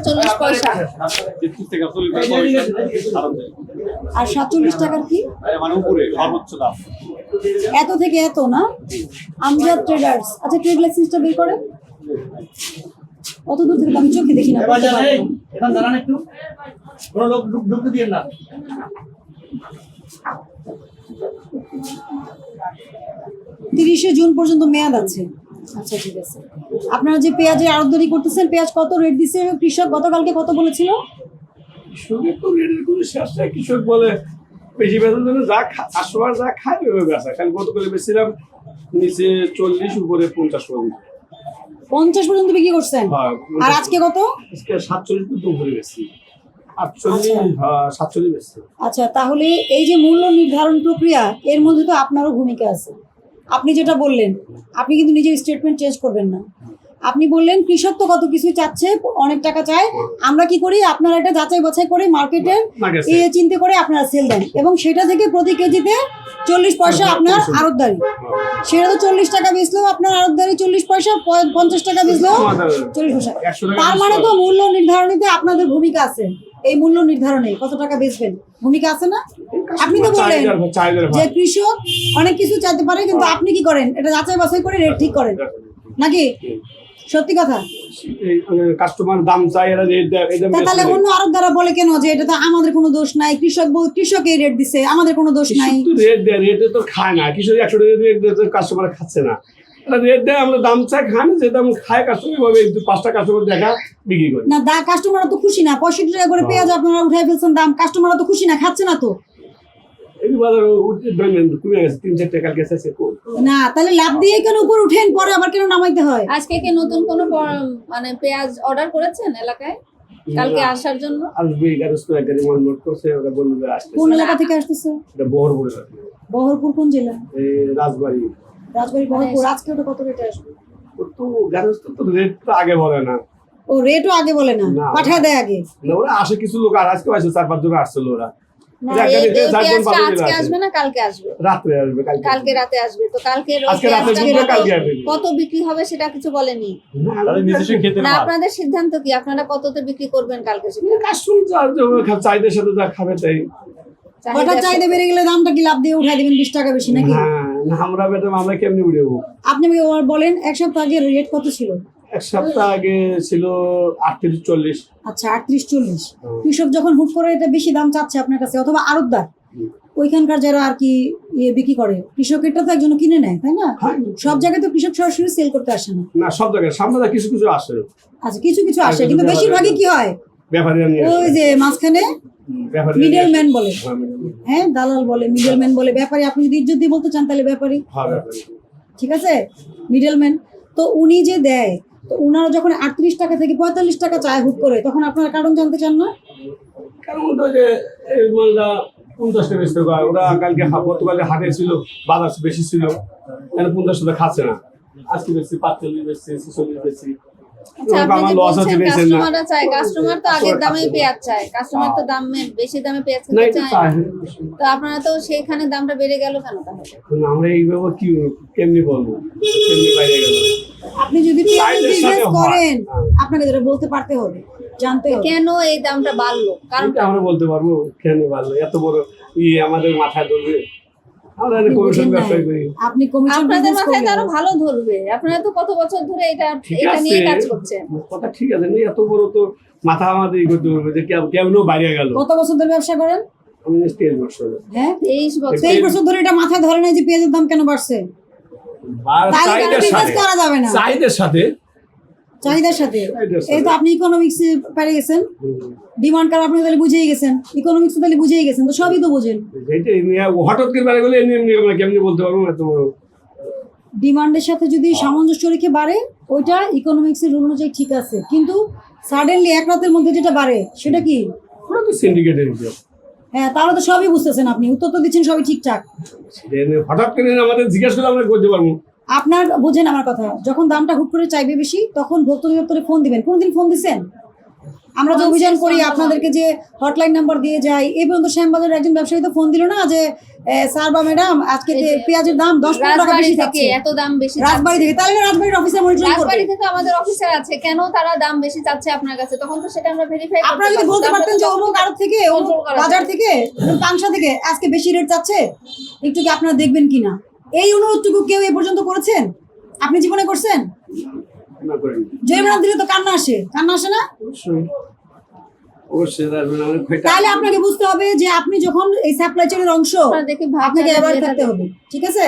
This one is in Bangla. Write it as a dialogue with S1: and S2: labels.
S1: 40 পয়সা।
S2: আর 47 টাকার কি
S3: মানে উপরে সর্বোচ্চ দাম।
S2: এত থেকে এত না? আমজাদ ট্রেডার্স। আচ্ছা ট্রেড লাইসেন্সটা বের করেন। অত দূর থেকে তো আমি চোখে দেখি না, বলতে পারবো না।
S4: এখন দাঁড়ান একটু, কোনো লোক ঢুকতে দিয়ে না।
S2: 30শে জুন পর্যন্ত মেয়াদ আছে। আচ্ছা ঠিক আছে। আপনারা যে পেঁয়াজের আড়তদারি করতেছেন, পেঁয়াজ কত রেট দিচ্ছে কৃষক? গতকালকে কত বলেছিল?
S3: কৃষকের তো রেটের কোনো শেষ নাই। কৃষক বলে বেশি বেতন জন্য যা কাস্টমার যা খায় ওইভাবে বেচা। খালি গতকালে বেচছিলাম নিচে 40, উপরে 50 পর্যন্ত।
S2: 50 পর্যন্ত বিক্রি করছেন?
S3: হ্যাঁ।
S2: আর আজকে কত?
S3: আজকে 47 পর্যন্ত উপরে বেচছি। 48, হ্যাঁ 47 বেচছি।
S2: আচ্ছা তাহলে এই যে মূল্য নির্ধারণ প্রক্রিয়া, এর মধ্যে তো আপনারও ভূমিকা আছে। আপনি যেটা বললেন, আপনি কিন্তু নিজের স্টেটমেন্ট চেঞ্জ করবেন না। আপনি বললেন কৃষক তো কত কিছু চাচ্ছে, অনেক টাকা চায়, আমরা কি করি, আপনারা এটা যাচাই বাছাই করে মার্কেটের চিন্তা করে আপনারা সেল দেন, এবং সেটা থেকে প্রতি কেজিতে 40 পয়সা আপনার আড়তদারি। সেটা তো 40 টাকা বেচলেও আপনার আড়তদারি 40 পয়সা, 50 টাকা বেচলেও 40 পয়সা। তার মানে তো মূল্য নির্ধারণীতে আপনাদের ভূমিকা আছে। এই মূল্য নির্ধারণে কত টাকা বেচবেন ভূমিকা আছে না? আপনি তো বললেন যে কৃষক অনেক কিছু চাইতে পারে, কিন্তু আপনি কি করেন, এটা যাচাই বাছাই করে রেট ঠিক করেন নাকি? সত্যি কথা।
S3: কাস্টমার দাম চাই, এরা রেট দেয়।
S2: তাহলে অন্য আড়তদাররা বলে কেন যে এটা তো আমাদের কোনো দোষ নাই, কৃষক এই রেট দিছে, আমাদের কোনো দোষ নাই?
S3: রেট দেয়, রেটে তো খায় না কৃষক। 100 টাকা রেট দেয়, কাস্টমার খাচ্ছে না। রেট দেয়, আমরা দাম চাই, খায় না। যে দাম খায় কাস্টমার, ভাবে 5টা কাস্টমার দেখা বিক্রি করে
S2: না। কাস্টমাররা তো খুশি না। 65 টাকা করে পেঁয়াজ আপনারা উঠাই ফেলছেন দাম, কাস্টমাররা তো খুশি না, খাচ্ছে না তো। না তাহলে লাভ দিয়ে কেন উপর উঠেন, পরে আবার কেন নামাইতে হয়?
S1: আজকে কি নতুন কোনো মানে পেঁয়াজ অর্ডার করেছেন এলাকায় কালকে আসার জন্য?
S2: কোন এলাকা থেকে আসতেছে? বহরপুর কোন জেলা?
S3: রাজবাড়ী।
S2: বহরপুর। আজকে ওটা কত রেটে আসবে?
S3: রেট তো আগে বলে না।
S2: ও রেটও আগে বলে না, পাঠায় দেয় আগে।
S3: ওরা আসে কিছু লোক, আর আজকে আসে 4-5 জন আসছিল। ওরা
S1: আজকে আসবে না কালকে আসবে?
S3: রাতে আসবে।
S1: কালকে রাতে আসবে। তো কালকে কত বিক্রি হবে সেটা কিছু বলেনি না? আপনাদের সিদ্ধান্ত কি, আপনারা কততে বিক্রি করবেন কালকে? সেটা
S3: চাহিদার সাথে যা খাবে তাই।
S2: হঠাৎ চাহিদা বেড়ে গেলে দামটা কি লাভ দিয়ে উঠাই দিবেন 20 টাকা বেশি নাকি?
S3: আমরা কেমনি উঠেবো?
S2: আপনি বলেন এক সপ্তাহ আগে রেট কত ছিল?
S3: এক সপ্তাহ আগে ছিল 38-40।
S2: আচ্ছা 38-40। কৃষক যখন হুট করে এটা বেশি দাম চাচ্ছে আপনার কাছে, অথবা আড়তদার ওইখানকার যারা আর কি বিক্রি করে, কৃষকেরটা তো একজন কিনে নেয়, তাই না? সব জায়গায় তো কৃষক সরাসরি সেল করতে আসে না।
S3: না, সব জায়গায় সামনে কিছু কিছু আসে।
S2: আচ্ছা কিছু কিছু আসে, কিন্তু বেশিরভাগই কি হয়, ওই যে মাঝখানে মিডলম্যান বলে, হ্যাঁ দালাল বলে, মিডলম্যান বলে। ব্যাপারী, আপনি যদি ইজ্জত দিয়ে বলতে চান তাহলে ব্যাপারী, ঠিক আছে? মিডলম্যান তো উনি যে দেয়, তো উনারা যখন 38 টাকা থেকে 45 টাকা চায় হুট করে, তখন আপনারা কারণ জানতে চান না?
S3: কারণ তো যে এই মালটা 50 টাকা বেচতে হয়। ওরা কালকে গতকালে হাটে ছিল, বাজার বেশি ছিল, 50 টাকা খাচ্ছে না। আজকে বেশি 45 বেশি, 46 বেশি।
S1: কাস্টমার তো আগের দামেই পেঁয়াজ চায়, কাস্টমার তো দামে বেশি দামে পেঁয়াজ কিনতে চায়। তো আপনারা তো সেইখানে দামটা বেড়ে গেল কেন তাহলে?
S3: আমরা এইভাবে কি কেমনি বলবো, কেমনি বাইরে গেল?
S2: আপনি যদি বিজনেস করেন, আপনাকে যেটা বলতে পারতে হবে, জানতে হবে
S1: কেন এই দামটা বাড়লো। কারণ
S3: আমরা বলতে পারবো কেন বাড়লো। এত বড় আমাদের মাথায় ধরবে?
S2: আপনি কমিশন
S1: আপনাদের মাথায় তো আরো ভালো ধরবে। আপনারা তো কত বছর ধরে এটা নিয়ে কাজ করছেন।
S3: কথা ঠিক আছে, এত বড় তো মাথা আমাদের করতে হবে যে কেমন বাইরে গেল।
S2: কত বছর ধরে ব্যবসা করেন?
S3: আমি 23 বছর।
S2: হ্যাঁ 23 বছর ধরে এটা মাথায় ধরে নাই যে পেঁয়াজের দাম কেন বাড়ছে? চাহিদার সাথে এই তো আপনি ইকোনমিক্সে পেরে গেছেন, ডিমান্ড কার আপনি তাহলে বুঝেই গেছেন, ইকোনমিক্স তাহলে বুঝেই গেছেন, তো সবই তো বোঝেন।
S3: হঠাৎ করে বাড়ে গেলে কেমনি বলতে পারবো এত বড়
S2: ডিমান্ডের সাথে যদি সামঞ্জস্য রেখে বাড়ে, ওইটা ইকোনমিক্সের রুল অনুযায়ী ঠিক আছে, কিন্তু সাডেনলি এক রাতের মধ্যে যেটা বাড়ে সেটা কি?
S3: ওটা তো সিন্ডিকেটের হিসাব।
S2: হ্যাঁ তাহলে তো সবই বুঝতেছেন, আপনি উত্তর তো দিচ্ছেন সবই ঠিকঠাক।
S3: হঠাৎ করে আমাদের জিজ্ঞাসা করলে আমরা করতে পারবো।
S2: আপনার বোঝেন আমার কথা, যখন দামটা হুট করে চাইবে বেশি, তখন ভোক্তা দপ্তরে ফোন দিবেন। কোনদিন ফোন দিচ্ছেন? আমরা যে অভিযান করি, আপনাদেরকে যে হটলাইন নাম্বার দিয়ে যাই, এই পর্যন্ত শ্যামবাজারের একজন ব্যবসায়ী তো ফোন দিল না যে স্যার বা ম্যাডাম আজকে পেঁয়াজের দাম 10-15 টাকা
S1: রাজবাড়ি
S2: বেশি
S1: থেকে
S2: যাচ্ছে।
S1: এত দাম বেশি
S2: রাজবাড়ি থেকে, তাহলে রাজবাড়ির অফিসার মনিটরিং করবে।
S1: রাজবাড়ি থেকে আমাদের অফিসার আছে, কেন তারা দাম বেশি চাচ্ছে আপনার কাছে? তখন তো সেটা আমরা ভেরিফাই করতে
S2: আপনারা যদি বলতে পারতেন যে অমুক আড়ত থেকে, অমুক বাজার থেকে, পাংশা থেকে আজকে বেশি রেট চাচ্ছে, একটু কি আপনারা দেখবেন কিনা? এই অনুরোধটুকু কেউ এ পর্যন্ত করেছেন? আপনি জীবনে করছেন?
S3: না করেন
S2: জরিমানা দিলে তো কান্না আসে, কান্না আসে না?
S3: অবশ্যই অবশ্যই রাখবেন আমাদের খোঁজটা।
S2: তাহলে আপনাকে বুঝতে হবে যে আপনি যখন এই সাপ্লাই চেইনের অংশ,
S1: আপনারা দেখে ভাব
S2: আপনাকে
S1: জানান
S2: অ্যাওয়ার্ড
S1: যেটা
S2: থাকতে হবে, ঠিক আছে?